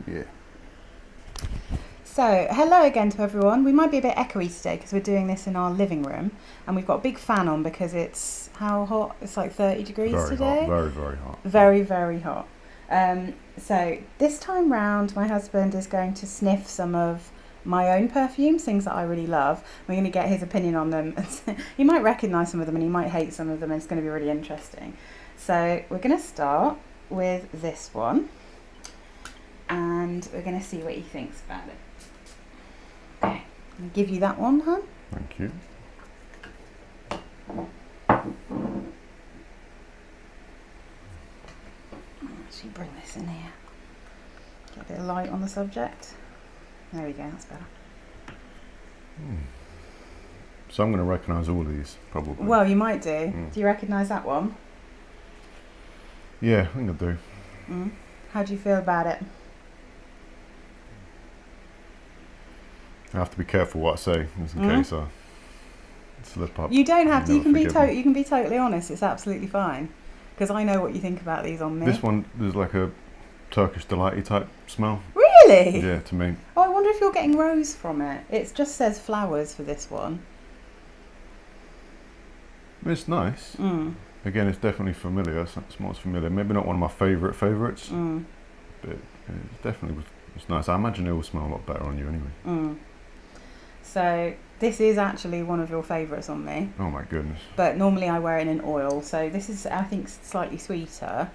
Yeah. So, hello again to everyone. We might be a bit echoey today because we're doing this in our living room and we've got a big fan on because it's how hot? It's like 30 degrees Very today. hot. Very, very hot. Very, very hot. So, this time round, my husband is going to sniff some of my own perfumes, things that I really love. We're going to get his opinion on them. He might recognise some of them and he might hate some of them, and it's going to be really interesting. So, we're going to start with this one and we're going to see what he thinks about it. Okay, I'll give you that one, hon. Thank you. Actually, bring this in here. Get a bit of light on the subject. There we go, that's better. So I'm going to recognise all of these, probably. Well, you might do. Do you recognise that one? Yeah, I think I do. How do you feel about it? I have to be careful what I say, just in case I slip up. You don't have to. You can be forgive me. you can be totally honest. It's absolutely fine. Because I know what you think about these on me. This one, there's like a Turkish delighty type smell. Really? Yeah, to me. Oh, I wonder if you're getting rose from it. It just says flowers for this one. It's nice. Again, it's definitely familiar. It smells familiar. Maybe not one of my favourites, but it's definitely it's nice. I imagine it will smell a lot better on you anyway. So this is actually one of your favourites on me. Oh my goodness. But normally I wear it in oil. So this is, I think, slightly sweeter.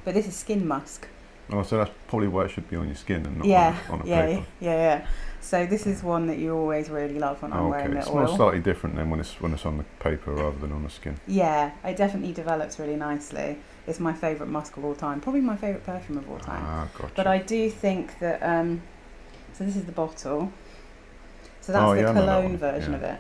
But this is skin musk. Oh, so that's probably why it should be on your skin and not on a paper. Yeah. So this is one that you always really love when I'm wearing the It oil. smells slightly different then when it's on the paper rather than on the skin. Yeah, it definitely develops really nicely. It's my favourite musk of all time. Probably my favourite perfume of all time. Ah, gotcha. But I do think that, so this is the bottle. So that's the I know that cologne one. version Yeah. of it.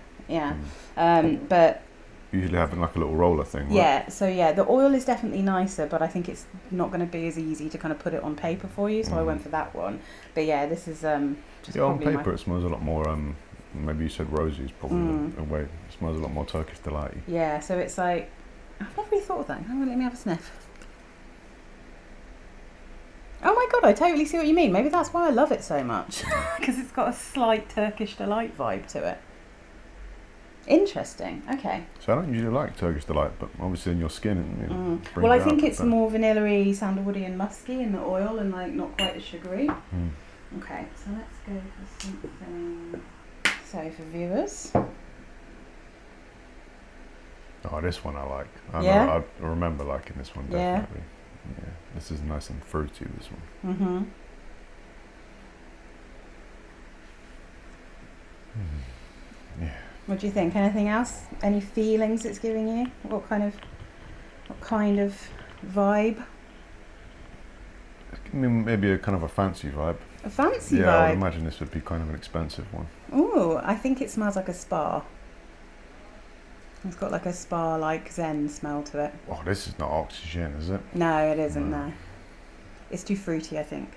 Yeah. But Usually having like a little roller thing, right? yeah, so yeah, the oil is definitely nicer, but I think it's not going to be as easy to kind of put it on paper for you, so I went for that one. But yeah, this is just Yeah, on probably paper it smells a lot more, maybe you said rosy is probably the way. It smells a lot more Turkish delighty. Yeah, so it's like, I've never really thought of that. Hang on, let me have a sniff. Oh my god, I totally see what you mean. Maybe that's why I love it so much. Because it's got a slight Turkish delight vibe to it. Interesting, okay. So I don't usually like Turkish delight, but obviously in your skin it Well, I brings it think out it's a bit. more vanilla-y, sandalwoody and musky in the oil and like not quite as sugary. Okay, so let's go for something. So for viewers. Oh, this one I like. Yeah? I remember liking this one, Yeah. definitely. Yeah, this is nice and fruity, this one. Yeah. What do you think? Anything else? Any feelings it's giving you? What kind of vibe? I mean, maybe a kind of a fancy vibe. A fancy Yeah, I would vibe. imagine this would be kind of an expensive one. Ooh, I think it smells like a spa. It's got like a spa-like zen smell to it. Oh, this is not oxygen, is it? No, it isn't, no. It's too fruity, I think.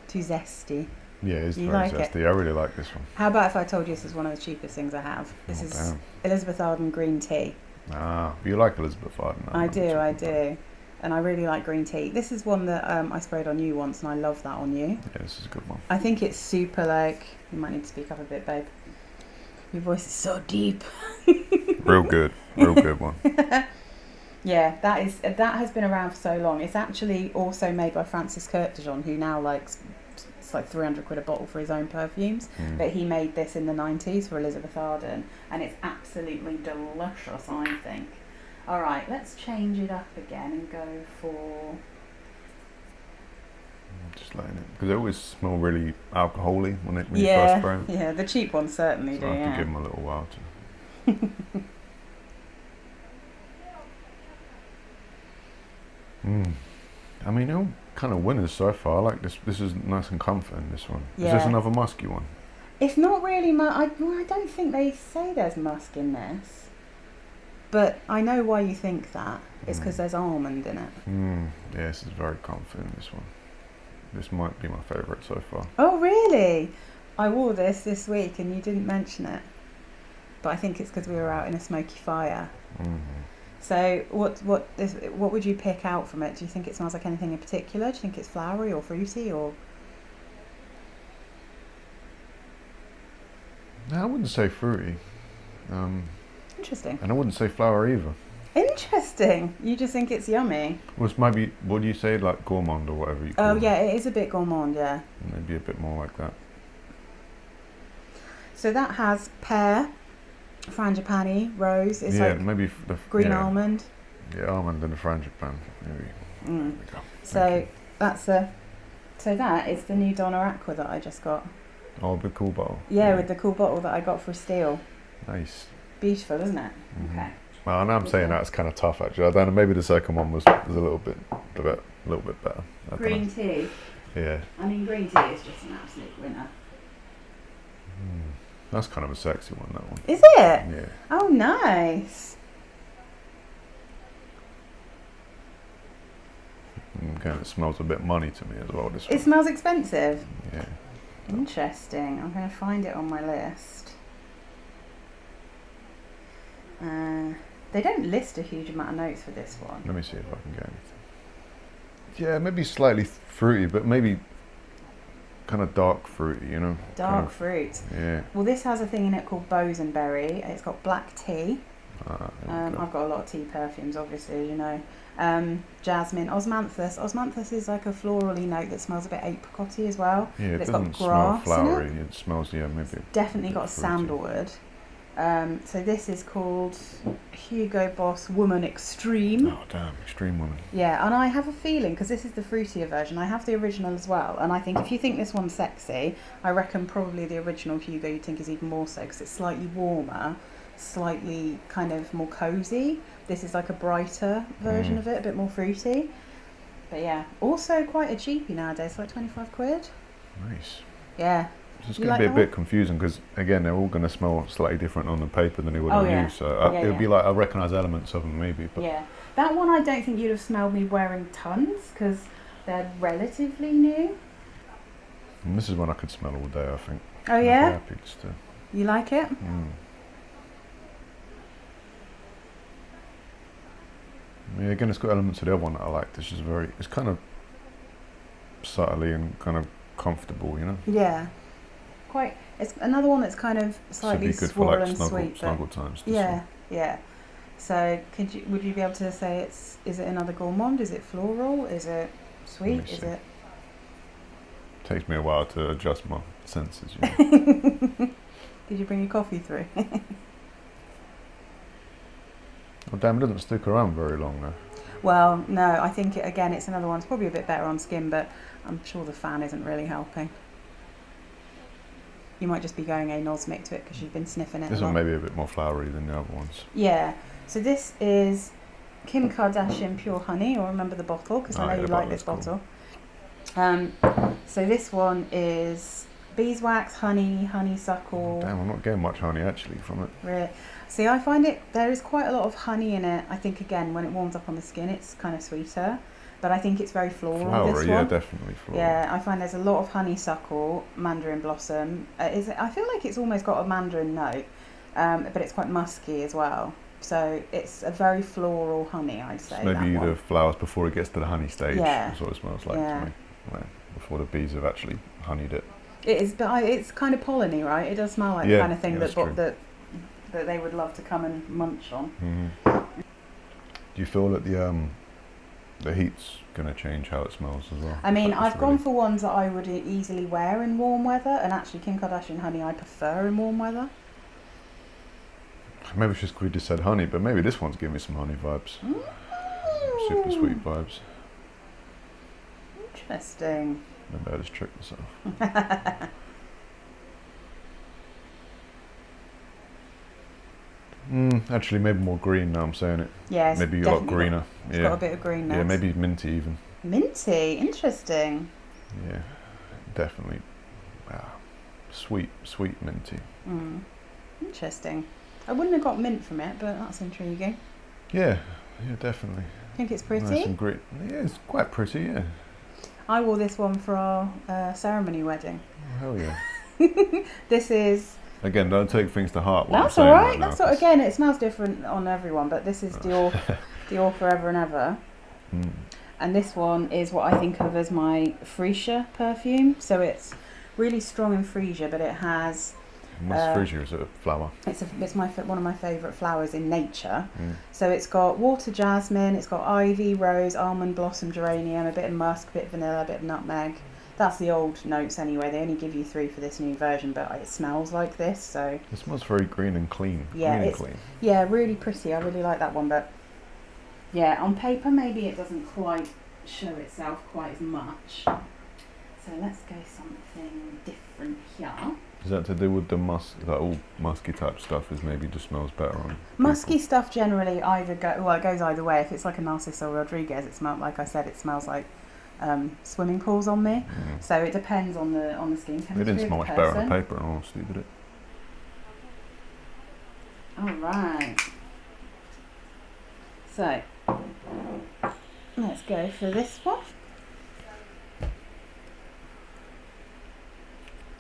Too zesty. Yeah, it's You very like it? zesty. I really like this one. How about if I told you this is one of the cheapest things I have? This is Damn. Elizabeth Arden green tea. Ah, you like Elizabeth Arden? I do. And I really like green tea. This is one that I sprayed on you once and I love that on you. Yeah, this is a good one. I think it's super like, you might need to speak up a bit, babe. Your voice is so deep. Real good one. Yeah, that has been around for so long. It's actually also made by Francis Kurkdjian, who now likes, it's like 300 quid a bottle for his own perfumes. But he made this in the 90s for Elizabeth Arden, and it's absolutely delicious, I think. All right, let's change it up again and go for... Just letting it, because they always smell really alcohol-y when you first spray them. Yeah, the cheap ones certainly So do, I have yeah. to give them a little while to... I mean, they're all kind of winners so far. I like this. This is nice and comforting, this one. Yeah. Is this another musky one? It's not really I don't think they say there's musk in this. But I know why you think that. It's because there's almond in it. Yeah, this is very comforting, this one. This might be my favourite so far. Oh, really? I wore this week and you didn't mention it. But I think it's because we were out in a smoky fire. So what would you pick out from it? Do you think it smells like anything in particular? Do you think it's flowery or fruity or? No, I wouldn't say fruity. Interesting. And I wouldn't say flower either. Interesting. You just think it's yummy. Well, it's maybe, what do you say, like gourmand or whatever you call it? Oh yeah, it is a bit gourmand, yeah. Maybe a bit more like that. So that has pear, frangipani, rose. It's like maybe green almond. Yeah, almond and the frangipani. Maybe. There we go. So that is the new Donna Aqua that I just got. Oh, the cool bottle. Yeah, with the cool bottle that I got for a steal. Nice. Beautiful, isn't it? Mm-hmm. Okay. Well, I know I'm saying that's kind of tough actually. I don't know. Maybe the second one was a little bit better. Green tea. Yeah. I mean, green tea is just an absolute winner. That's kind of a sexy one. That one. Is it? Yeah. Oh, nice. Again, it smells a bit money to me as well. This It one. smells expensive. Yeah. Interesting. I'm going to find it on my list. They don't list a huge amount of notes for this one. Let me see if I can get anything. Yeah, maybe slightly fruity, but maybe kind of dark fruity, you know? Dark fruit. Yeah. Well, this has a thing in it called bosenberry. It's got black tea. I've got a lot of tea perfumes, obviously, you know. Jasmine, osmanthus. Osmanthus is like a florally note that smells a bit apricotty as well. Yeah, it it's doesn't got grass smell flowery. in it. It smells, maybe. Definitely got fruity. sandalwood. So this is called Hugo Boss Woman Extreme. Oh, damn, Extreme Woman. Yeah, and I have a feeling, because this is the fruitier version, I have the original as well, and I think if you think this one's sexy, I reckon probably the original Hugo you'd think is even more so, because it's slightly warmer, slightly kind of more cosy. This is like a brighter version of it, a bit more fruity. But yeah, also quite a cheapie nowadays, like 25 quid. Nice. Yeah. It's going to be a bit confusing because, again, they're all going to smell slightly different on the paper than they would on you. So it'll be like I recognise elements of them maybe. But yeah, that one I don't think you'd have smelled me wearing tons because they're relatively new. And this is one I could smell all day, I think. Oh yeah? I'd be happy just to. You like it? Yeah, again, it's got elements of the other one that I like. This is it's kind of subtly and kind of comfortable, you know? Yeah. It's another one that's kind of slightly swirl sweet. Snuggle times. Yeah, yeah. So would you be able to say is it another gourmand? Is it floral? Is it sweet? Is it? Takes me a while to adjust my senses. You know? Did you bring your coffee through? Oh damn, it doesn't stick around very long though. Well, no, I think it's another one. It's probably a bit better on skin, but I'm sure the fan isn't really helping. You might just be going anosmic to it because you've been sniffing it. This one may be a bit more flowery than the other ones. Yeah. So this is Kim Kardashian Pure Honey, or remember the bottle because I know you like this bottle. So this one is beeswax, honey, honeysuckle. Damn, I'm not getting much honey actually from it. Really? See, I find there is quite a lot of honey in it. I think again when it warms up on the skin, it's kind of sweeter. But I think it's very floral. Flowery, this one. yeah, definitely floral. Yeah, I find there's a lot of honeysuckle, mandarin blossom. I feel like it's almost got a mandarin note, but it's quite musky as well. So it's a very floral honey, I'd say. Maybe the flowers before it gets to the honey stage. Yeah. That's what it smells like to me. Like, before the bees have actually honeyed it. It is, but it's kind of polleny, right? It does smell like the kind of thing that they would love to come and munch on. Mm-hmm. Do you feel that the heat's going to change how it smells as well? I mean, I've gone for ones that I would easily wear in warm weather, and actually Kim Kardashian honey I prefer in warm weather. Maybe it's just we just said honey, but maybe this one's giving me some honey vibes. Super sweet vibes. Interesting. Maybe I just tricked myself. Actually, maybe more green now I'm saying it. Yeah, maybe a lot greener. It's got a bit of green now. Yeah, maybe minty even. Minty, interesting. Yeah, definitely. Sweet minty. Interesting. I wouldn't have got mint from it, but that's intriguing. Yeah, definitely. Think it's pretty? Nice and great. Yeah, it's quite pretty, yeah. I wore this one for our ceremony wedding. Oh, hell yeah. This is Again, don't take things to heart. What That's I'm all saying right. right now, That's all, again, it smells different on everyone, but this is Dior Forever and Ever. And this one is what I think of as my freesia perfume. So it's really strong in freesia, but it has. What's freesia? Is it a flower? It's one of my favourite flowers in nature. So it's got water jasmine, it's got ivy, rose, almond blossom, geranium, a bit of musk, a bit of vanilla, a bit of nutmeg. That's the old notes anyway. They only give you 3 for this new version, but it smells like this. So it smells very green and clean. Yeah, green and clean. Yeah, really pretty. I really like that one, but yeah, on paper maybe it doesn't quite show itself quite as much. So let's go something different here. Is that to do with the musk, that all musky type stuff? Is maybe just smells better on musky people? stuff generally it goes either way. If it's like a Narciso Rodriguez, it smells like I said, it smells like swimming pools on me. So it depends on the skin chemistry. It didn't smell much better on the paper, in all honesty, did it? All right. So let's go for this one.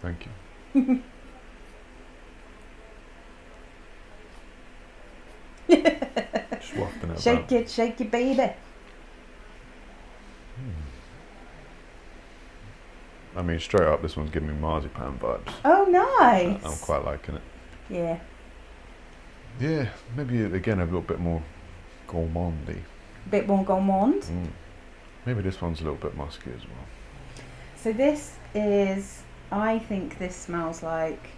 Thank you. Just wafting it Shake it, baby. I mean, straight up, this one's giving me marzipan vibes. Oh, nice. I'm quite liking it. Yeah. Yeah, maybe again a little bit more gourmandy. Bit more gourmand. Maybe this one's a little bit musky as well. So this is, I think this smells like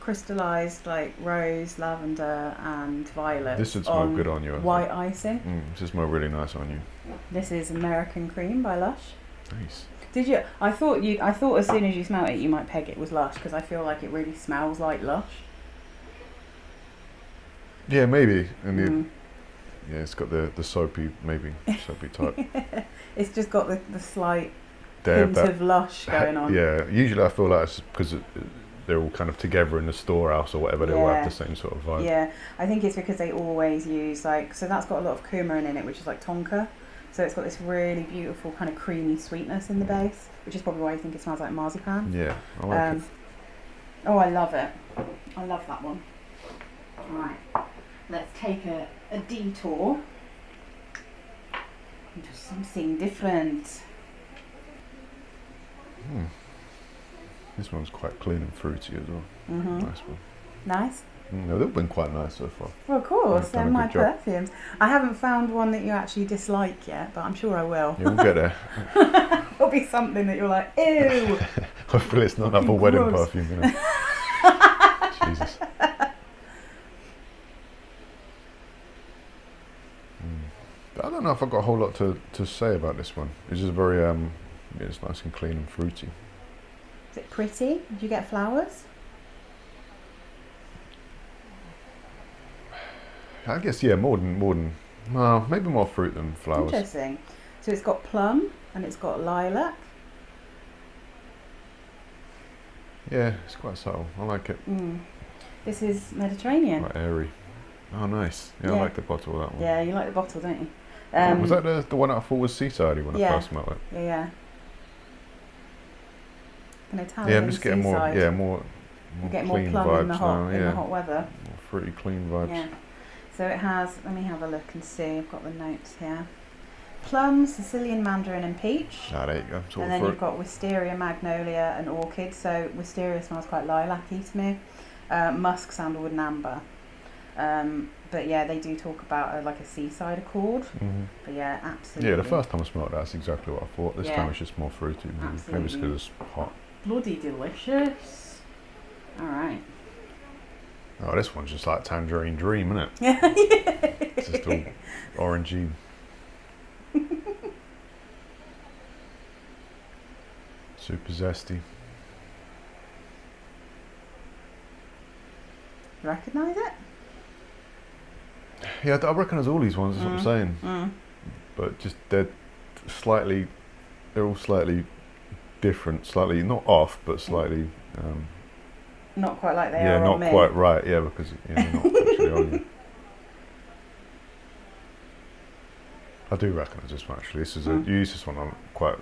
crystallized like rose, lavender and violet. This would smell good on you. White icing. This would smell really nice on you. This is American Cream by Lush. Nice. Did you? I thought as soon as you smelled it, you might peg it was Lush because I feel like it really smells like Lush. Yeah, maybe. And yeah, it's got the soapy type. It's just got the slight There, hint of Lush going on. Yeah, usually I feel like it's because they're all kind of together in the storehouse or whatever. They all have the same sort of vibe. Yeah, I think it's because they always use so that's got a lot of coumarin in it, which is like tonka. So it's got this really beautiful kind of creamy sweetness in the base, which is probably why you think it smells like marzipan. Yeah, I like it. Oh, I love it. I love that one. Right, let's take a detour into something different. This one's quite clean and fruity as well. Nice one. Nice. They've been quite nice so far. Well, of course, they're done a my good job. perfumes. I haven't found one that you actually dislike yet, but I'm sure I will. Yeah, we'll get there. There'll be something that you're like, ew. Hopefully it's not another wedding Gross. perfume, you know. Jesus. I don't know if I've got a whole lot to say about this one. It's just very, it's nice and clean and fruity. Is it pretty? Did you get flowers? I guess, yeah, more than, well, maybe more fruit than flowers. Interesting. So it's got plum and it's got lilac. Yeah, it's quite subtle. I like it. This is Mediterranean. Quite airy. Oh, nice. Yeah, I like the bottle of that one. Yeah, you like the bottle, don't you? Was that the one that I thought was seasidey when I first smelled it? Yeah. An Italian Yeah, I'm just getting more get clean more plum vibes in the hot weather. More fruity, clean vibes. Yeah. So it has, let me have a look and see, I've got the notes here. Plum, Sicilian mandarin and peach. Ah, there you go. And then you've got wisteria, magnolia and orchid. So wisteria smells quite lilac-y to me. Musk, sandalwood and amber. But yeah, they do talk about like a seaside accord. But yeah, absolutely. Yeah, the first time I smelled that, that's exactly what I thought. This time it's just more fruity. Maybe it's because it's hot. Bloody delicious. All right. Oh, this one's just like Tangerine Dream, isn't it? Yeah. It's just all orangey. Super zesty. You recognise it? Yeah, I recognise all these ones, that's what I'm saying. But just they're all slightly different, slightly not off, but slightly not quite like they are yeah, on not me. quite right, yeah, because they're not actually on you. I do recognise this one actually. This is you use this one on quite.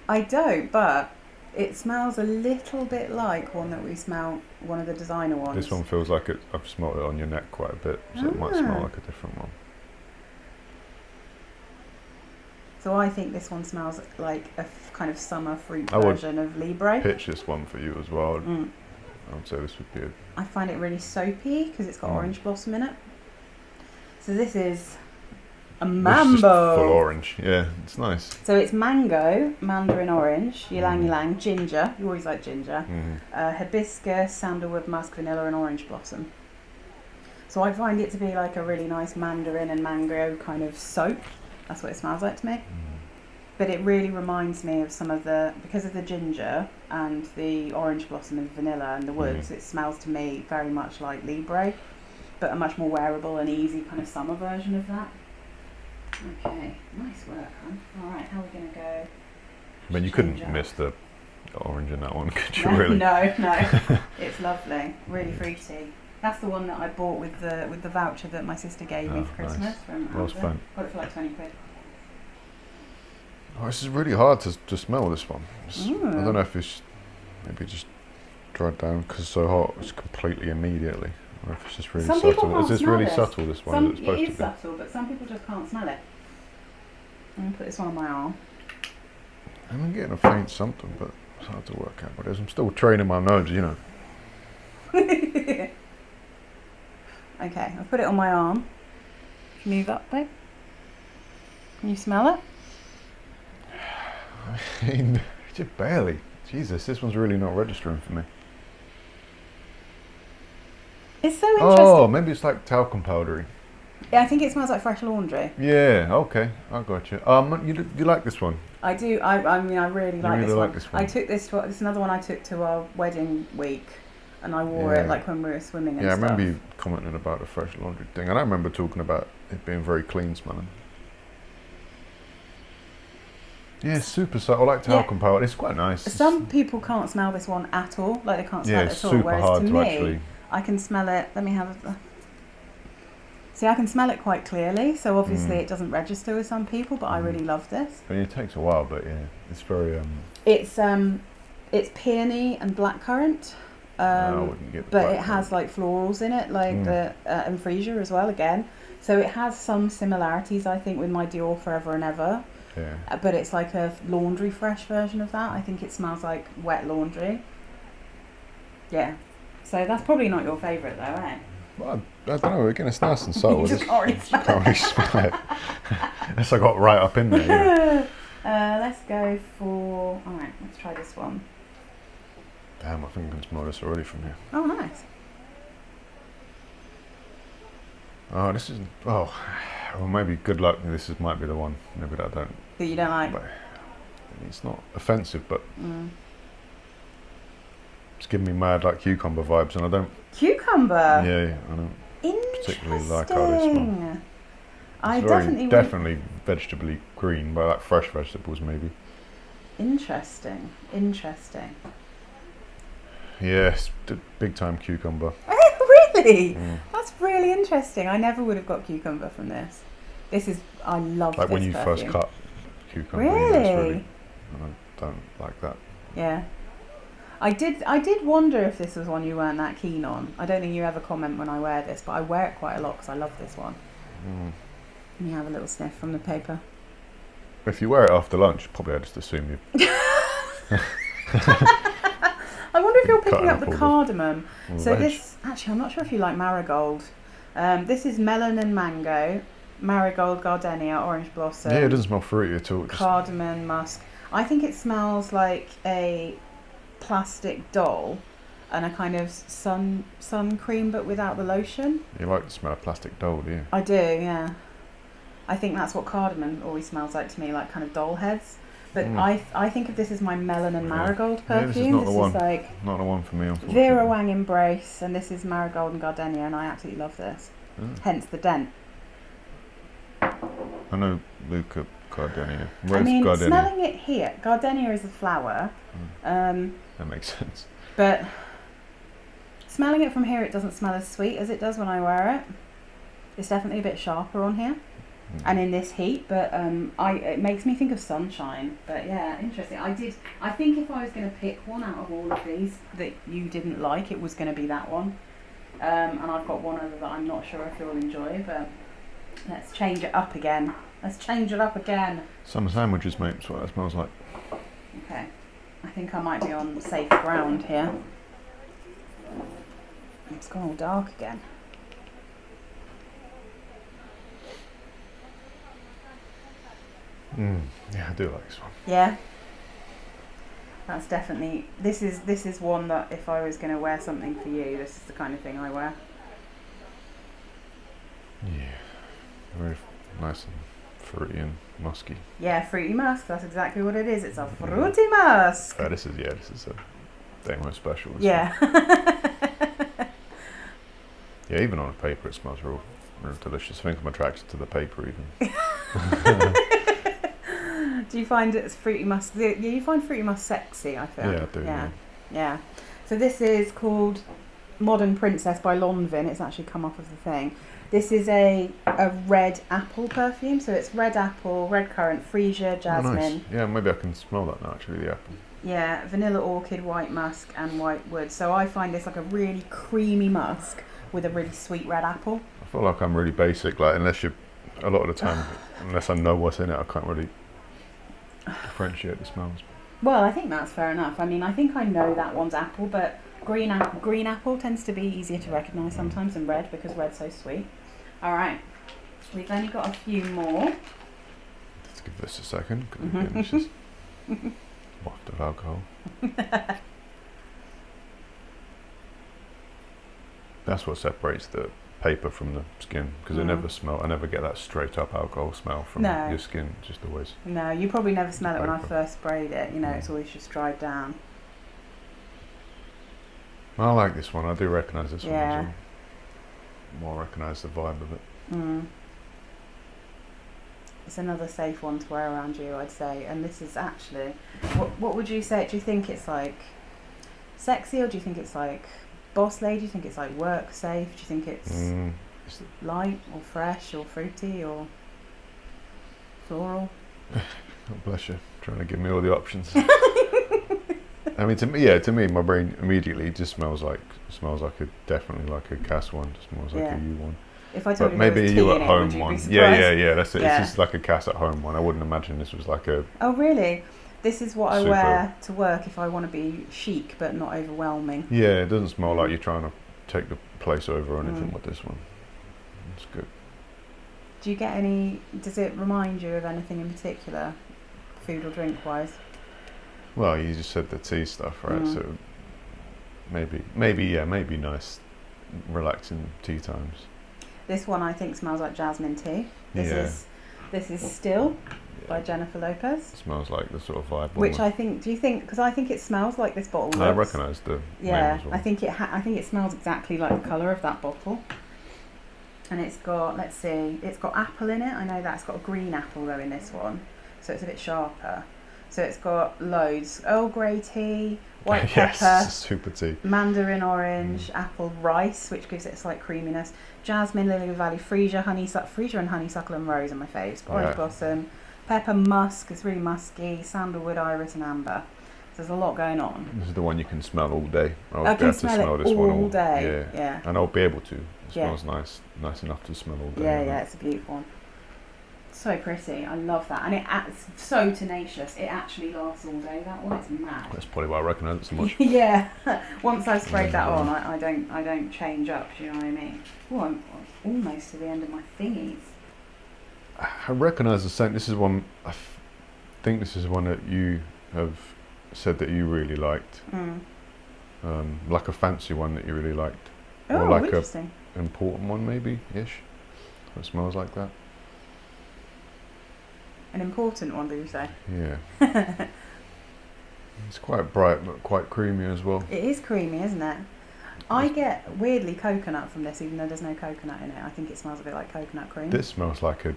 I don't, but It smells a little bit like one that we smell, one of the designer ones. This one feels like I've smelled it on your neck quite a bit, so it might smell like a different one. So I think this one smells like a kind of summer fruit version of Libre. Pitch this one for you as well. I would say this would be I find it really soapy because it's got orange blossom in it. So this is a Mambo. This is just full orange. Yeah, it's nice. So it's mango, mandarin orange, ylang ylang, ginger. You always like ginger. Hibiscus, sandalwood, musk, vanilla, and orange blossom. So I find it to be like a really nice mandarin and mango kind of soap. That's what it smells like to me. But it really reminds me of some of because of the ginger and the orange blossom and vanilla and the woods, it smells to me very much like Libre, but a much more wearable and easy kind of summer version of that. Okay, nice work, hon. Alright, how are we going to go? I mean, you couldn't miss the orange in that one, could you really? No. It's lovely, really fruity. That's the one that I bought with the voucher that my sister gave me for Christmas. Nice. From Well spent. Got it for like 20 quid. Oh, this is really hard to smell, this one. I don't know if it's maybe just dried down because it's so hot, it's completely immediately. Or if it's just really subtle. Is this really subtle, this one? It is subtle, but some people just can't smell it. I'm going to put this one on my arm. I'm getting a faint something, but it's hard to work out what it is. I'm still training my nose, you know. Okay, I've put it on my arm. Move up, babe. Can you smell it? I mean, just barely. Jesus, this one's really not registering for me. It's so interesting. Oh, maybe it's like talcum powdery. Yeah, I think it smells like fresh laundry. Yeah, okay, I got you. You like this one? I do. I mean, I really like this one. Like this one. I took this to. It's another one I took to our wedding week, and I wore it like when we were swimming and stuff. Yeah, I remember you commenting about the fresh laundry thing, and I remember talking about it being very clean smelling. Yeah, it's super subtle, like talcum powder. It's quite nice. Some people can't smell this one at all. Like they can't smell it at all. Super Whereas hard to to me, actually. I can smell it. Let me have a. See, I can smell it quite clearly. So obviously it doesn't register with some people, but I really love this. I mean, it takes a while, but yeah, it's very. It's peony and blackcurrant. I wouldn't get the but it has like florals in it, like the and freesia as well. Again, so it has some similarities, I think, with my Dior Forever and Ever. Yeah. But it's like a laundry fresh version of that. I think it smells like wet laundry. Yeah. So that's probably not your favourite though, eh? Well, I don't know. Again, it's nice and subtle. You just can't really smell Can't really smell it. Unless I got right up in there. You know. Let's go for. All right, let's try this one. Damn, I think I can smell this already from here. Oh, nice. Oh, this is. Oh, well, maybe good luck. Might be the one. Maybe that I don't. That you don't like. But it's not offensive, but it's giving me mad like cucumber vibes, and I don't. Cucumber. Yeah, I don't particularly like how they smell. It's definitely vegetably green, but like fresh vegetables maybe. Interesting. Yes, big time cucumber. Really? That's really interesting. I never would have got cucumber from this. I love this Like when you perfume. first cut cucumber. Really? I don't like that. Yeah. I did wonder if this was one you weren't that keen on. I don't think you ever comment when I wear this, but I wear it quite a lot because I love this one. Can you have a little sniff from the paper? If you wear it after lunch, probably I just assume you. I wonder if you're picking up the Cutting up cardamom. So veg. this, actually, I'm not sure if you like marigold. This is melon and mango, marigold, gardenia, orange blossom. Yeah, it doesn't smell fruity at all. Cardamom, musk. I think it smells like a plastic doll and a kind of sun cream, but without the lotion. You like the smell of plastic doll, do you? I do, yeah. I think that's what cardamom always smells like to me, like kind of doll heads. But I think of this as my melon and marigold perfume. Yeah, this is not the one. Like not the one for me, unfortunately. Vera Wang Embrace, and this is marigold and gardenia, and I absolutely love this. Hence the dent. I know Luca Gardenia. I mean, Gardenia? smelling it here, gardenia is a flower. That makes sense. But smelling it from here, it doesn't smell as sweet as it does when I wear it. It's definitely a bit sharper on here. and in this heat, but it makes me think of sunshine. But yeah, interesting. I think if I was going to pick one out of all of these that you didn't like, it was going to be that one. And I've got one other that I'm not sure if you'll enjoy, but let's change it up again. Summer sandwiches, mate. That's what that smells like. Okay. I think I might be on safe ground here. It's gone all dark again. Yeah, I do like this one. Yeah. That's definitely, this is one that if I was going to wear something for you, this is the kind of thing I wear. Yeah, very nice and fruity and musky. Yeah, fruity musk, that's exactly what it is. It's a fruity musk. This is a Damo special. Yeah. Yeah, even on paper it smells real delicious. I think I'm attracted to the paper even. Do you find it's fruity musk? Yeah, you find fruity musk sexy, I feel. Yeah, I do. Yeah. So this is called Modern Princess by Lonvin. It's actually come off of the thing. This is a red apple perfume. So it's red apple, red currant, freesia, jasmine. Oh, nice. Yeah, maybe I can smell that now, actually, the apple. Yeah, vanilla orchid, white musk, and white wood. So I find this like a really creamy musk with a really sweet red apple. I feel like I'm really basic, like a lot of the time, unless I know what's in it, I can't really differentiate the smells. Well, I think that's fair enough. I mean, I think I know that one's apple, but green apple tends to be easier to recognise sometimes than red because red's so sweet. All right, we've only got a few more. Let's give this a second, because again, it's just waft of alcohol. That's what separates the paper from the skin, because I never get that straight up alcohol smell from your skin, just always. No, you probably never smell it when I Paper. first sprayed it, it's always just dried down. I like this one, I do recognise this one as Yeah. well. More recognise the vibe of it. It's another safe one to wear around you, I'd say. And this is actually, what would you say? Do you think it's like sexy, or do you think it's like boss lady? Do you think it's like work safe? Do you think it's light or fresh or fruity or floral? God bless you, trying to give me all the options. I mean, to me, my brain immediately just smells like definitely like a Cass one. Just smells like a U one. If I told but maybe there was you tea at in it, home would you one. be surprised? Yeah. That's it. Yeah. It's just like a Cass at home one. I wouldn't imagine this was like a. Oh really? This is what I Super. wear to work if I want to be chic but not overwhelming. Yeah, it doesn't smell like you're trying to take the place over or anything with this one. It's good. Do you get any? Does it remind you of anything in particular, food or drink wise? Well, you just said the tea stuff, right? So maybe nice, relaxing tea times. This one I think smells like jasmine tea. This is Still by Jennifer Lopez. It smells like the sort of vibe. Which I think. Do you think? Because I think it smells like this bottle looks. I recognise the name as well. I think it smells exactly like the colour of that bottle. And it's got, let's see, it's got apple in it. I know that's got a green apple though in this one, so it's a bit sharper. So it's got loads: Earl Grey tea, white pepper, yes, super tea, mandarin orange, apple rice, which gives it a slight creaminess, jasmine, lily valley, freesia, and honeysuckle and rose are my faves. Orange blossom, pepper, musk. It's really musky. Sandalwood, iris, and amber. So there's a lot going on. This is the one you can smell all day. I can smell it all day. Yeah. And I'll be able to. It smells nice enough to smell all day. Yeah, it's a beautiful one. So pretty, I love that, and it's so tenacious. It actually lasts all day. That one, it's mad. That's probably why I recognise it so much. Yeah, once I've sprayed that on, I don't change up. Do you know what I mean? Oh, I'm almost to the end of my thingies. I recognise the scent. This is one. I think this is one that you have said that you really liked. Like a fancy one that you really liked, or like interesting. An important one, maybe ish. That smells like that. An important one, do you say? Yeah. It's quite bright, but quite creamy as well. It is creamy, isn't it? I get weirdly coconut from this, even though there's no coconut in it. I think it smells a bit like coconut cream. This smells like a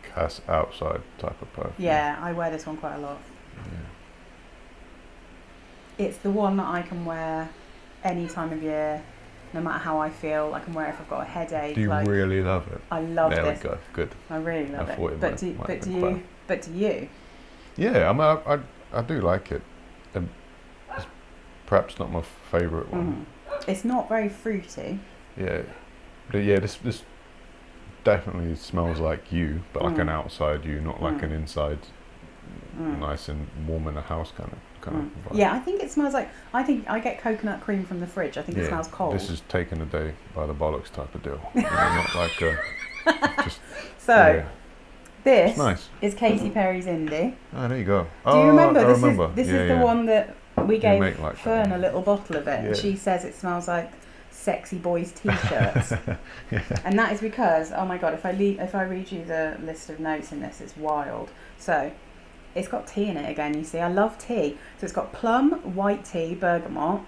Cass outside type of perfume. Yeah, I wear this one quite a lot. Yeah. It's the one that I can wear any time of year, no matter how I feel. I can wear it if I've got a headache. Do you like, really love it? I love there this. There we go. Good. I really love I thought it. it But do you? Yeah, I do like it. It's perhaps not my favourite one. It's not very fruity. Yeah, but yeah, this definitely smells like you, but like an outside you, not like an inside, nice and warm in a house kind of vibe. Yeah, I think it smells like. I think I get coconut cream from the fridge. I think it smells cold. This is taken a day by the bollocks type of deal. Not like just. So. Yeah. This nice. is Katy Perry's Indie. Oh, there you go. Do you remember? I remember. This is the one that we gave like Fern a little bottle of it, and she says it smells like sexy boys' t-shirts. And that is because, oh my god, if I read you the list of notes in this, it's wild. So it's got tea in it again. You see, I love tea. So it's got plum, white tea, bergamot,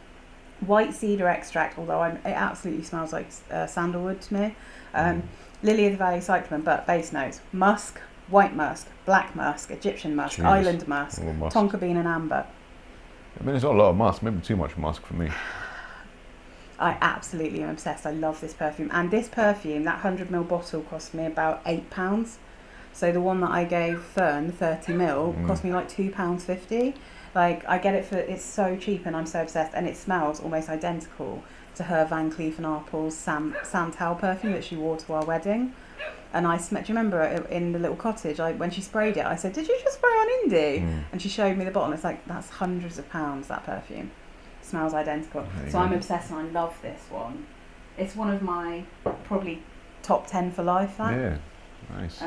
white cedar extract. Although it absolutely smells like sandalwood to me. Lily of the Valley cyclamen, but base notes: musk, white musk, black musk, Egyptian musk, island musk, tonka bean and amber. I mean, it's got a lot of musk, maybe too much musk for me. I absolutely am obsessed. I love this perfume. And this perfume, that 100ml bottle, cost me about £8. So the one that I gave Fern, the 30ml, cost me like £2.50. Like, I get it for, it's so cheap and I'm so obsessed. And it smells almost identical to her Van Cleef & Arpels Santal perfume that she wore to our wedding. And do you remember in the little cottage, when she sprayed it, I said, did you just spray on Indie? And she showed me the bottle. It's like, that's hundreds of pounds, that perfume. It smells identical. So I'm obsessed and I love this one. It's one of my probably top 10 for life, that. Yeah, nice.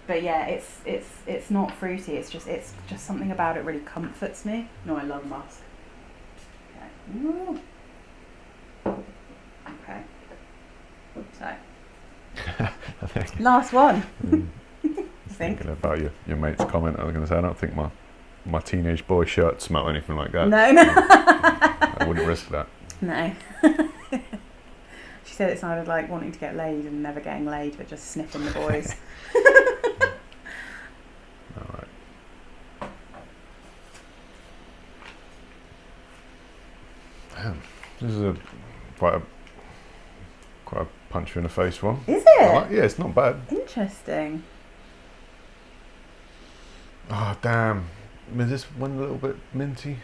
But yeah, it's not fruity. It's just something about it really comforts me. No, I love musk. Okay. Ooh. Okay. So, last one. Thinking about your mate's comment, I was going to say, I don't think my teenage boy shirt smell anything like that. No. I wouldn't risk that. No. She said it sounded like wanting to get laid and never getting laid, but just sniffing the boys. All right. Damn, this is quite a punch you in the face one. Is it? Yeah, it's not bad. Interesting. Oh damn! Is this one a little bit minty?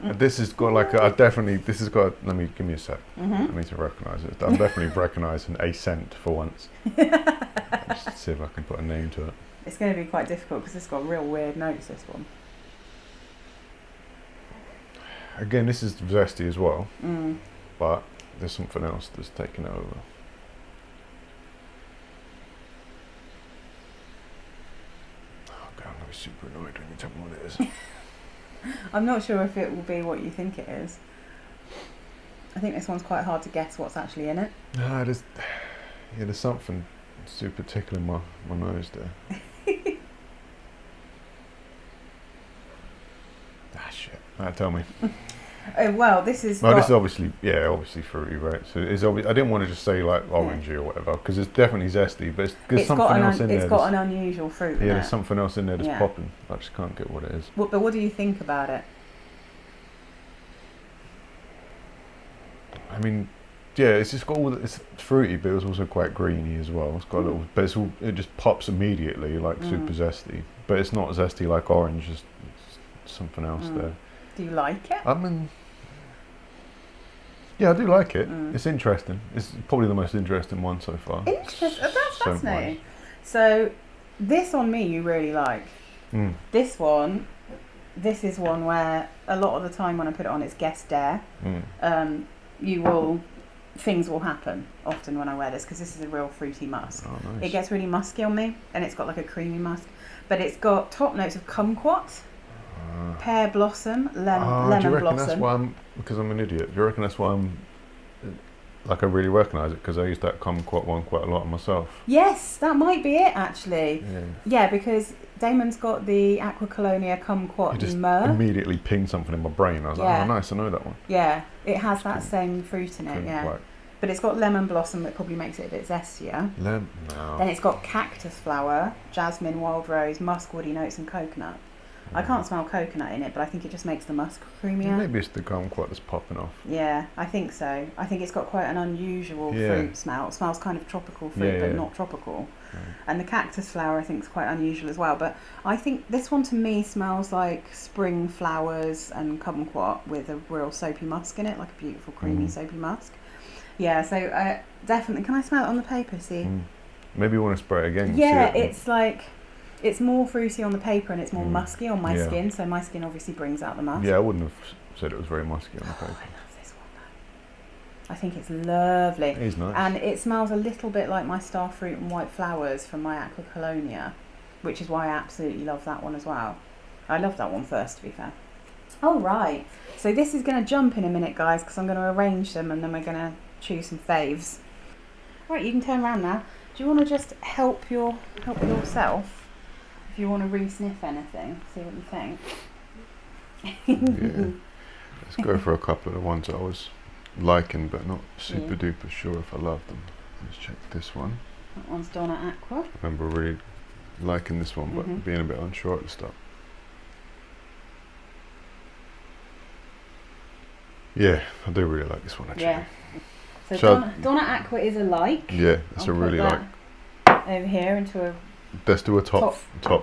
This has got like give me a sec. I need to recognise it. I'm definitely recognising a scent for once. Just see if I can put a name to it. It's going to be quite difficult because it's got real weird notes, this one. Again, this is zesty as well, but there's something else that's taken it over. Oh god, I'm going to be super annoyed when you tell me what it is. I'm not sure if it will be what you think it is. I think this one's quite hard to guess what's actually in it. No, there's something super tickling my nose there. Shit. Tell me. Well, this is. No, this is obviously fruity, right? So it's I didn't want to just say like orangey or whatever because it's definitely zesty, but there's something else in there. It's got an unusual fruit. Yeah, there's something else in there that's popping. I just can't get what it is. But what do you think about it? I mean, yeah, it's just got it's fruity, but it's also quite greeny as well. It's got a little, but it just pops immediately, like super zesty. But it's not zesty like orange. It's something else there. Do you like it? I mean, yeah, I do like it. It's interesting. It's probably the most interesting one so far. Interesting. That's fascinating. So, this on me you really like. This is one where a lot of the time when I put it on, it's guest dare. Things will happen often when I wear this because this is a real fruity musk. Oh, nice. It gets really musky on me, and it's got like a creamy musk, but it's got top notes of kumquat, pear blossom, lemon do you reckon blossom. That's why because I'm an idiot. Do you reckon that's why I really recognise it because I use that kumquat one quite a lot myself? Yes, that might be it actually. Yeah, because Damon's got the Aqua Colonia kumquat just myrrh. Immediately pinged something in my brain. I was like, oh nice, I know that one. Yeah, it has that same fruit in it. Quite. But it's got lemon blossom that probably makes it a bit zestier. No. Then it's got cactus flower, jasmine, wild rose, musk, woody notes and coconut. I can't smell coconut in it, but I think it just makes the musk creamier. Maybe it's the kumquat that's popping off. Yeah, I think so. I think it's got quite an unusual fruit smell. It smells kind of tropical fruit, but not tropical. Right. And the cactus flower, I think, is quite unusual as well. But I think this one to me smells like spring flowers and kumquat with a real soapy musk in it, like a beautiful creamy soapy musk. Yeah, so definitely. Can I smell it on the paper? See? Maybe you want to spray it again. Yeah, it's like. It's more fruity on the paper and it's more musky on my skin, so my skin obviously brings out the musk. Yeah, I wouldn't have said it was very musky on the paper. I love this one though. I think it's lovely. It is nice. And it smells a little bit like my starfruit and white flowers from my Aqua Colonia, which is why I absolutely love that one as well. I love that one first, to be fair. Oh, right. So this is going to jump in a minute, guys, because I'm going to arrange them and then we're going to choose some faves. Right, you can turn around now. Do you want to just help yourself? If you want to re-sniff anything, see what you think. Yeah. Let's go for a couple of the ones I was liking, but not super duper sure if I love them. Let's check this one. That one's Donna Aqua. I remember really liking this one, but being a bit unsure at the start. Yeah, I do really like this one actually. Yeah. So Donna Aqua is a like. Yeah, it's a really like. Over here into a. Let's do a top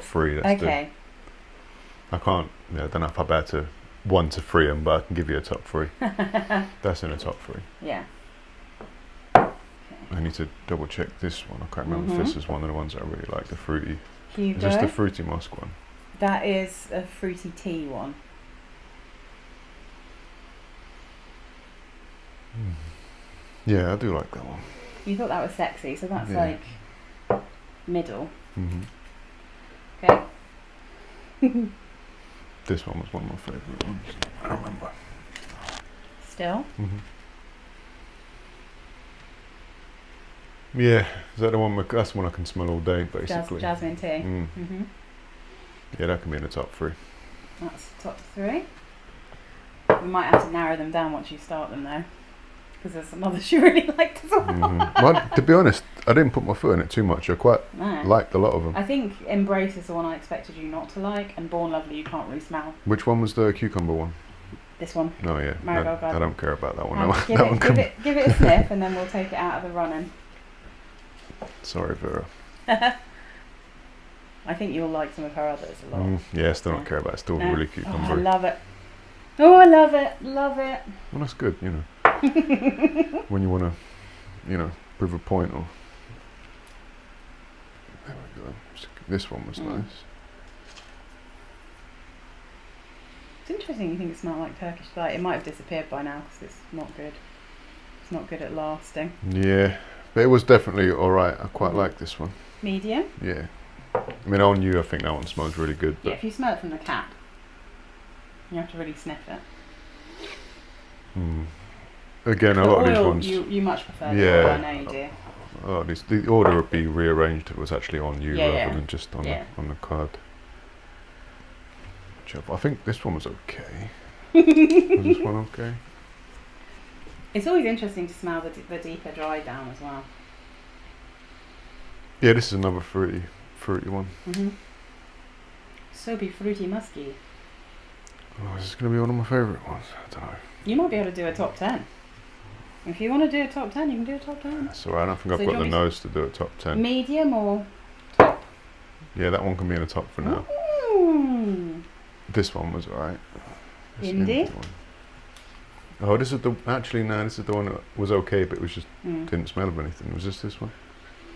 three. Okay. I can't. Yeah, I don't know if I'm about to 1 to 3 them, but I can give you a top 3. That's in a top 3. Yeah. I need to double check this one. I can't remember if this is one of the ones I really like. The fruity. Is this the fruity musk one? That is a fruity tea one. Yeah, I do like that one. You thought that was sexy, so that's like middle. Okay. This one was one of my favourite ones. I remember. Still? Yeah, is that the one? That's the one I can smell all day, basically. Jasmine tea. Yeah, that can be in the top 3. That's top 3. We might have to narrow them down once you start them, though, because there's some others you really liked as well. Well, to be honest, I didn't put my foot in it too much. I quite liked a lot of them. I think Embrace is the one I expected you not to like, and Born Lovely you can't really smell. Which one was the cucumber one? This one. Oh yeah, I don't care about that one. Give it a sniff, and then we'll take it out of the running. Sorry, Vera. I think you'll like some of her others a lot. Yeah, I still don't care about it. Still really cucumber. Oh, I love it. Oh, I love it. Love it. Well, that's good, you know. When you want to, you know, prove a point or... There we go. This one was nice. It's interesting you think it smelled like Turkish Delight. It might have disappeared by now because it's not good. It's not good at lasting. Yeah, but it was definitely alright. I quite like this one. Medium? Yeah. I mean, on you, I think that one smells really good. But yeah, if you smell it from the cap, you have to really sniff it. Again, a lot of these ones... You much prefer the oil, I know you do. Oh, the order would be rearranged if it was actually on you rather than just on the card. I think this one was okay. Was this one okay? It's always interesting to smell the deeper dry down as well. Yeah, this is another fruity one. Soapy, fruity, musky. Oh, this is going to be one of my favourite ones. I don't know. You might be able to do a top 10. If you want to do a top 10, you can do a top 10. That's alright. I don't think I've got the nose to do a top 10. Medium or top? Yeah, that one can be in the top for now. This one was alright. Indie? Oh, this is the... Actually, no, this is the one that was okay, but it was just... Didn't smell of anything. Was this one?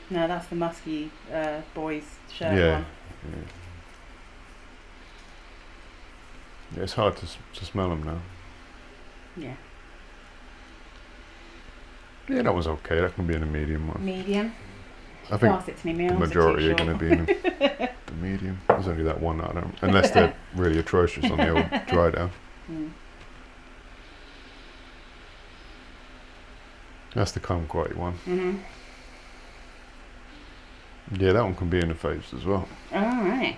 No, that's the musky boys shirt one. Yeah, it's hard to smell them now. Yeah. Yeah, that was okay. That can be in a medium one. Medium? I think pass it to me, the majority are going to be in the medium. There's only that one that I don't... Unless they're really atrocious on the old dry down. That's the kumquat one. Yeah, that one can be in the faves as well. Alright.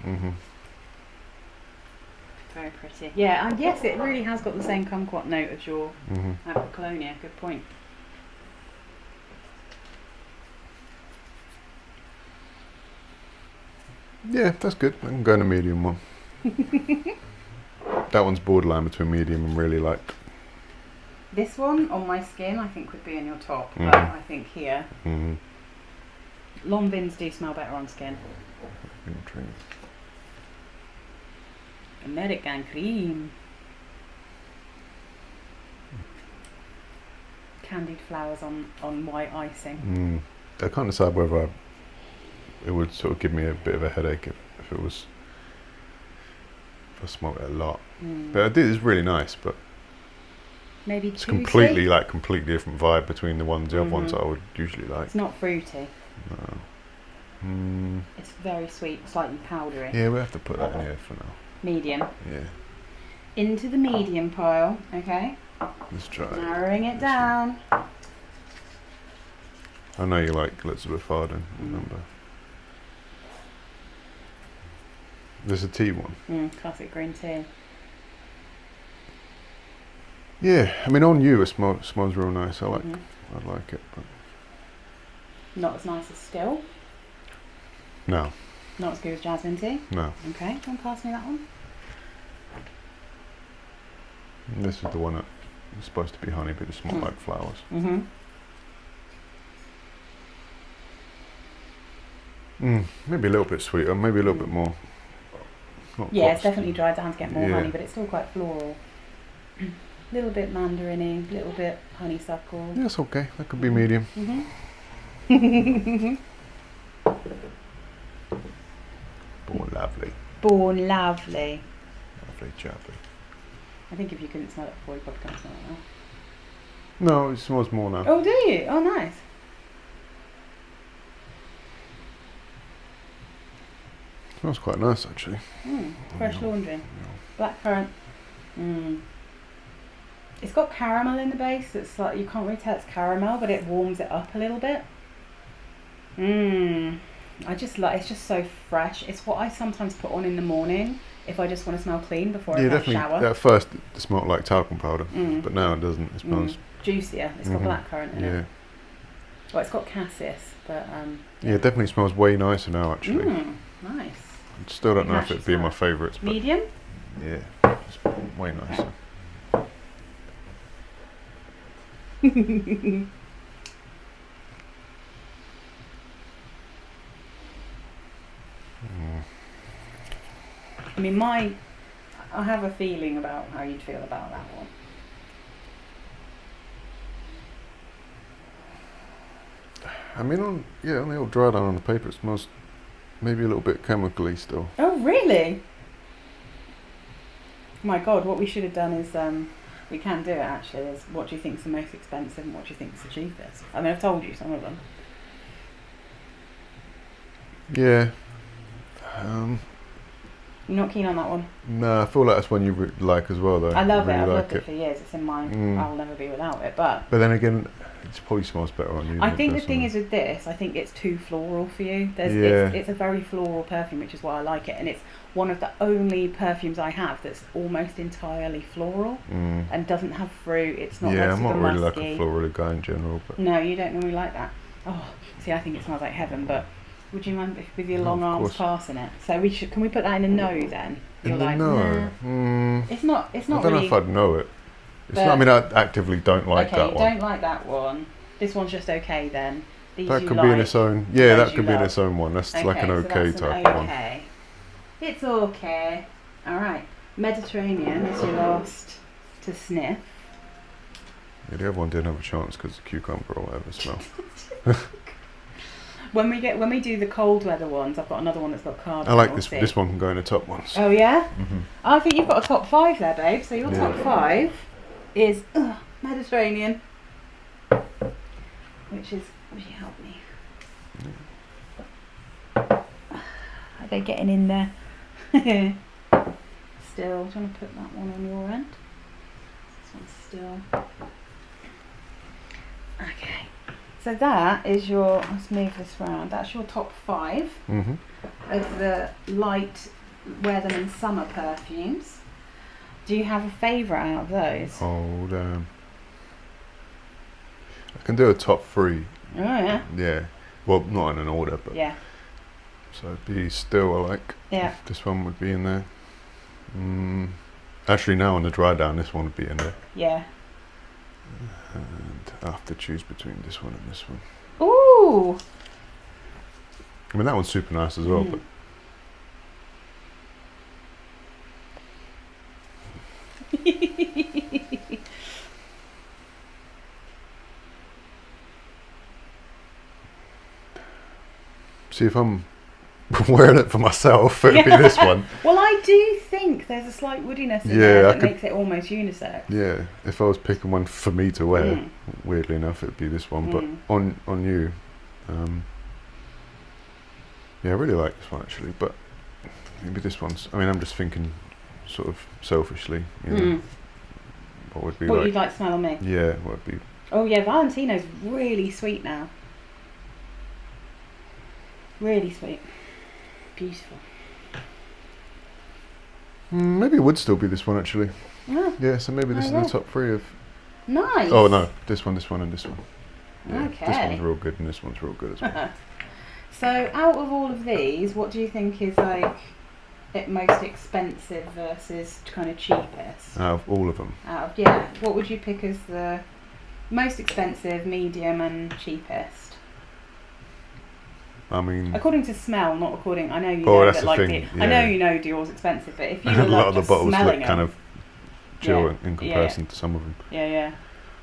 Very pretty. Yeah, and yes, it really has got the same kumquat note as your Aqua Colonia. Good point. Yeah, that's good. I can go in a medium one. That one's borderline between medium and really light. This one on my skin, I think, would be in your top, Mhm. but I think here, Mm-hmm. long vins do smell better on skin. American cream. Candied flowers on white icing. I can't decide whether it would sort of give me a bit of a headache if it was, if I smelled it a lot. But I did. It's really nice, but maybe it's juicy? completely different vibe between the other ones that I would usually like. It's not fruity. No. It's very sweet, slightly powdery. Yeah, we have to put that in here for now. Medium. Yeah. Into the medium pile, okay? Let's try it. Narrowing it down. I know you like Elizabeth Arden, remember. There's a tea one. Classic green tea. Yeah, I mean on you it smells real nice. I like it, but not as nice as Still. no. Not as good as jasmine tea. No. Okay, do you want to pass me that one? And this is the one that is supposed to be honey, but it smells like flowers. Maybe a little bit sweeter, maybe a little bit more. Yeah, it's definitely dried down to get more Yeah. honey, but it's still quite floral. Little bit mandarin-y, little bit honeysuckle. Yeah, it's okay. That could be medium. Born lovely. Born lovely. Lovely chappy. I think if you couldn't smell it before, you probably can't smell it now. No, it smells more now. Oh, do you? Oh, nice. Smells quite nice actually. Fresh laundry. Blackcurrant. It's got caramel in the base. It's like, you can't really tell it's caramel, but it warms it up a little bit. I just like, it's just so fresh. It's what I sometimes put on in the morning if I just want to smell clean before I have a shower. At first it smelled like talcum powder, but now it doesn't. It smells juicier. It's got blackcurrant in it. Well, it's got cassis, but yeah, it definitely smells way nicer now actually. Nice. I still don't know if it'd be in my favourites, but medium? Yeah, it's way nicer. I mean, I have a feeling about how you'd feel about that one. I mean, on the old dry down on the paper, it smells maybe a little bit chemically still. Oh, really? My God, what we should have done is, we can do it actually, is what do you think is the most expensive and what do you think is the cheapest? I mean, I've told you some of them. Yeah. You're not keen on that one? No, I feel like that's one you like as well though. I love really it, I've like loved it for years, it's in mine. I'll never be without it, but then again, it probably smells better on you. I think the thing is with this, I think it's too floral for you. It's a very floral perfume, which is why I like it, and it's one of the only perfumes I have that's almost entirely floral and doesn't have fruit. It's not like I'm super not really musky. like a floral guy in general, but no, you don't normally like that. Oh, see, I think it smells like heaven, but would you mind with your long arms passing it? So can we put that in a no then? You're like, no. Nah. It's not I don't really. know if I'd know it. It's not, I mean, I actively don't like that one. Okay, you don't like that one. This one's just okay then. These that you could like, be in its own. Yeah, those that you could be in love. its own one. That's like an so okay that's type an one. okay. It's okay. All right. Mediterranean is your last to sniff. Yeah, the other one didn't have a chance because the cucumber or whatever smell. When we do the cold weather ones, I've got another one that's got cardamom. I like this. This one can go in the top ones. Oh yeah. I think you've got a top 5 there, babe. So your top 5 is Mediterranean, which is. Would you help me? Are they getting in there? Still, do you want to put that one on your end? This one's still. Okay. So that is your, let's move this round, that's your top 5 of the light wear them in summer perfumes. Do you have a favourite out of those? Oh, damn. I can do a top 3. Oh yeah. Yeah. Well, not in an order, but. Yeah. So it'd be Still, I like. Yeah. This one would be in there. Actually, now on the dry down, this one would be in there. Yeah. And I have to choose between this one and this one. Ooh. I mean, that one's super nice as well, but. See, if I'm wearing it for myself, it'd be this one. Well, I do think there's a slight woodiness in there that makes it almost unisex. Yeah, if I was picking one for me to wear, weirdly enough, it'd be this one. But on you, yeah, I really like this one actually. But maybe this one's. I mean, I'm just thinking, sort of selfishly, you know, what would be what like. you'd like to smell on me? Yeah, what would be. Oh yeah, Valentino's really sweet now. Really sweet. Beautiful. Maybe it would still be this one actually. Ah, Yeah, so maybe this is the top 3 of. Nice. Oh no, this one, and this one. Yeah, Okay. This one's real good, and this one's real good as well. So, out of all of these, what do you think is like most expensive versus kind of cheapest? Out of all of them. What would you pick as the most expensive, medium, and cheapest? I mean, according to smell, not according. I know you oh, know that's that the like thing, I know you know Dior's expensive, but if you a were lot like of the just bottles smelling look kind of chill in comparison to some of them. Yeah.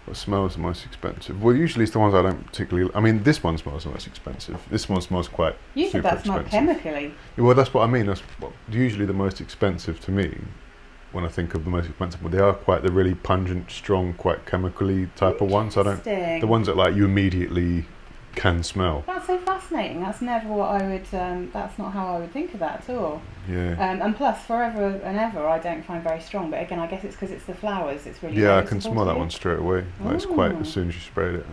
What smells the most expensive? Well, usually it's the ones I don't particularly. I mean, this one smells the most expensive. This one smells quite. You said that smelled chemically. Yeah, well, that's what I mean. That's usually the most expensive to me. When I think of the most expensive, well, they are quite the really pungent, strong, quite chemically type of ones. I don't. The ones that like you immediately can smell. That's so fascinating. That's never what I would. That's not how I would think of that at all. Yeah. And plus, forever and ever, I don't find very strong. But again, I guess it's because it's the flowers. It's really. Yeah, I can smell that one straight away. Like it's quite as soon as you sprayed it.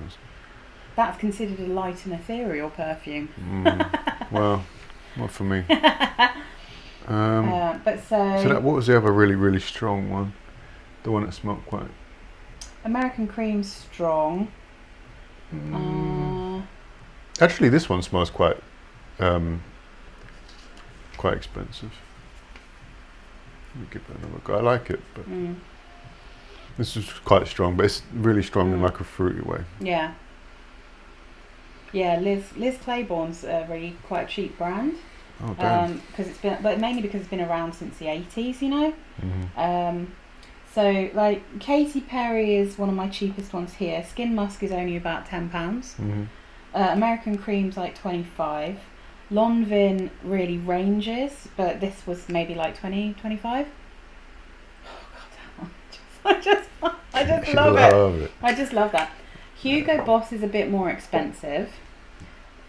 That's considered a light and ethereal perfume. Well, not for me. But so that, what was the other really, really strong one? The one that smelled quite. American Cream strong. Actually, this one smells quite expensive. Let me give it another go. I like it, but this is quite strong, but it's really strong in like a fruity way. Yeah. Yeah, Liz Claiborne's really quite a cheap brand. Oh, damn. Because it's been, but mainly because it's been around since the 80s, you know. So like Katy Perry is one of my cheapest ones here. Skin Musk is only about £10. American Cream's like 25. Lonvin really ranges, but this was maybe like 20, 25. Oh god, I just love it. I just love that. Hugo Boss is a bit more expensive.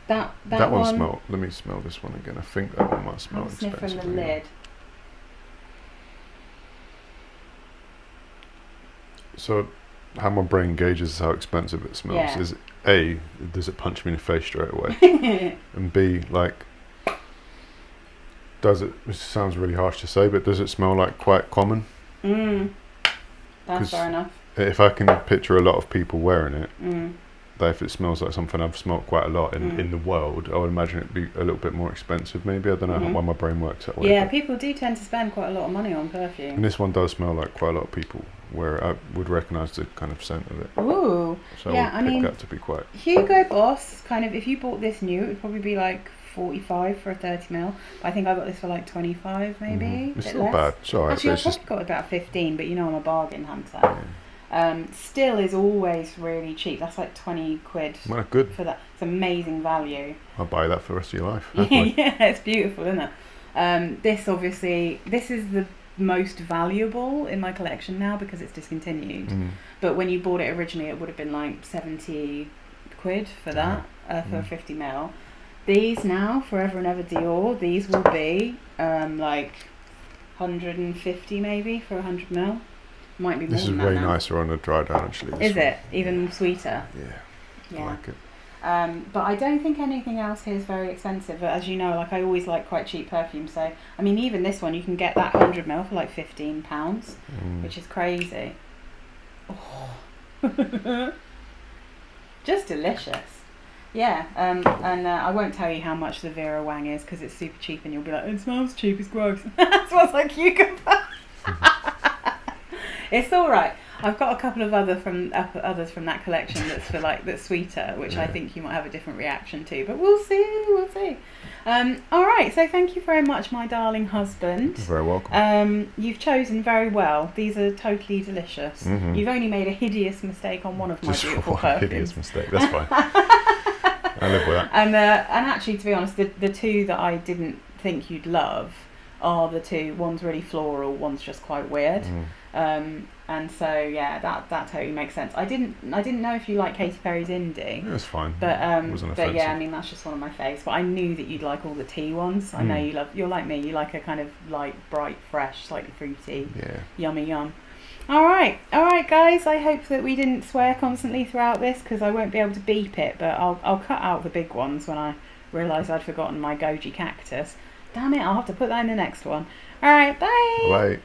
That one smell. Let me smell this one again. I think that one might smell expensive. Sniff from the lid. So, how my brain gauges how expensive it smells is A, does it punch me in the face straight away? And B, like, does it, which sounds really harsh to say, but does it smell like quite common? That's fair enough. If I can picture a lot of people wearing it, that if it smells like something I've smelt quite a lot in the world, I would imagine it'd be a little bit more expensive maybe. I don't know why my brain works that way. Yeah, people do tend to spend quite a lot of money on perfume. And this one does smell like quite a lot of people where I would recognise the kind of scent of it. Ooh. So yeah, I would pick that to be quite... Hugo Boss, kind of, if you bought this new, it would probably be like 45 for a 30ml. But I think I got this for like 25 maybe. It's not bad. It's alright. Actually, I probably got about 15, but you know I'm a bargain hunter. Still is always really cheap. That's like 20 quid good for that. It's amazing value. I'll buy that for the rest of your life. Yeah, it's beautiful, isn't it? This is the most valuable in my collection now because it's discontinued. But when you bought it originally, it would have been like 70 quid for that, for 50ml. These now, Forever and Ever Dior, these will be like 150 maybe for 100ml. Might be more this is than that way now. Nicer on the dry down actually. Is it? Even sweeter? Yeah. I like it. But I don't think anything else here is very expensive. But as you know, like I always like quite cheap perfume. So I mean, even this one, you can get that 100ml for like £15, which is crazy. Oh. Just delicious. Yeah. And I won't tell you how much the Vera Wang is because it's super cheap, and you'll be like, it smells cheap, it's gross. It smells like cucumber. It's all right. I've got a couple of others from that collection that's sweeter, which I think you might have a different reaction to. But we'll see. All right. So thank you very much, my darling husband. You're very welcome. You've chosen very well. These are totally delicious. Mm-hmm. You've only made a hideous mistake on one of my beautiful perfumes. Hideous mistake. That's fine. I live with that. And actually, to be honest, the two that I didn't think you'd love are the two. One's really floral. One's just quite weird. And so yeah, that totally makes sense. I didn't know if you like Katy Perry's Indie. It was fine. But wasn't but yeah, offensive. I mean that's just one of my faves. But I knew that you'd like all the tea ones. I know you're like me. You like a kind of light, bright, fresh, slightly fruity. Yeah. Yummy yum. All right, guys. I hope that we didn't swear constantly throughout this because I won't be able to beep it. But I'll cut out the big ones when I realise I'd forgotten my goji cactus. Damn it! I'll have to put that in the next one. All right, bye. Bye.